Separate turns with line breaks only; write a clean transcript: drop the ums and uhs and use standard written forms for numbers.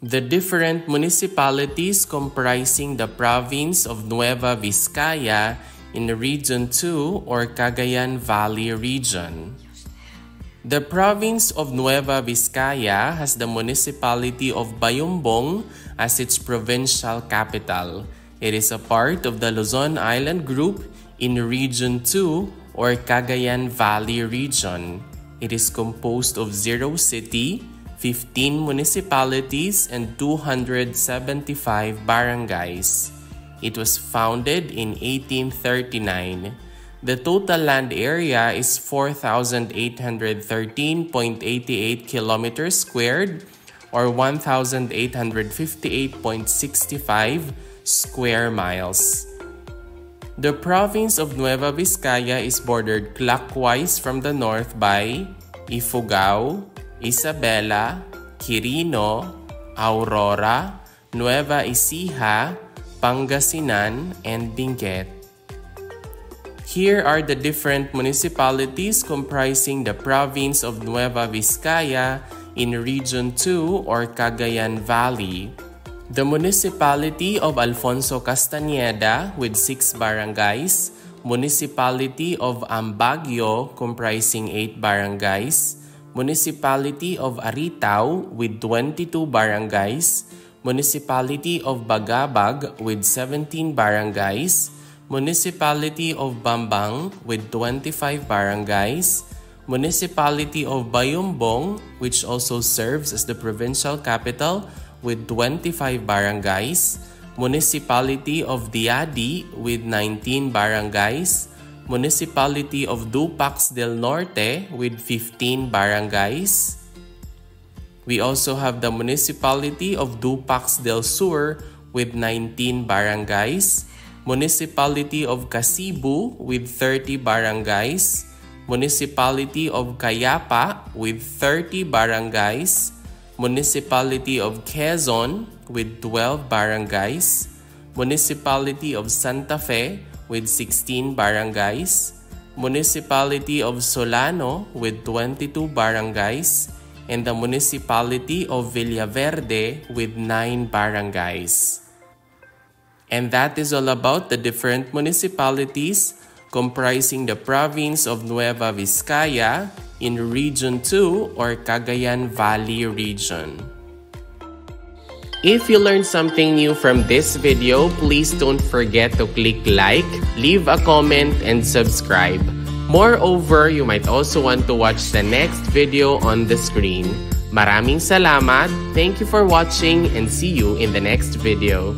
The different municipalities comprising the province of Nueva Vizcaya in Region 2 or Cagayan Valley region. The province of Nueva Vizcaya has the municipality of Bayumbong as its provincial capital. It is a part of the Luzon Island Group in Region 2 or Cagayan Valley region. It is composed of 0 city, 15 municipalities, and 275 barangays. It was founded in 1839. The total land area is 4,813.88 kilometers squared or 1,858.65 square miles. The province of Nueva Vizcaya is bordered clockwise from the north by Ifugao, Isabela, Quirino, Aurora, Nueva Ecija, Pangasinan, and Benguet. Here are the different municipalities comprising the province of Nueva Vizcaya in Region 2 or Cagayan Valley. The municipality of Alfonso Castañeda with 6 barangays, municipality of Ambagyo comprising 8 barangays, municipality of Aritao with 22 barangays, municipality of Bagabag with 17 barangays, municipality of Bambang with 25 barangays, municipality of Bayumbong, which also serves as the provincial capital, with 25 barangays, municipality of Diadi with 19 barangays, municipality of Dupax del Norte with 15 barangays. We also have the municipality of Dupax del Sur with 19 barangays, municipality of Kasibu with 30 barangays, municipality of Cayapa with 30 barangays, municipality of Quezon with 12 barangays, municipality of Santa Fe with 16 barangays, municipality of Solano with 22 barangays, and the municipality of Villaverde with 9 barangays. And that is all about the different municipalities comprising the province of Nueva Vizcaya in Region 2 or Cagayan Valley region. If you learned something new from this video, please don't forget to click like, leave a comment, and subscribe. Moreover, you might also want to watch the next video on the screen. Maraming salamat, thank you for watching, and see you in the next video.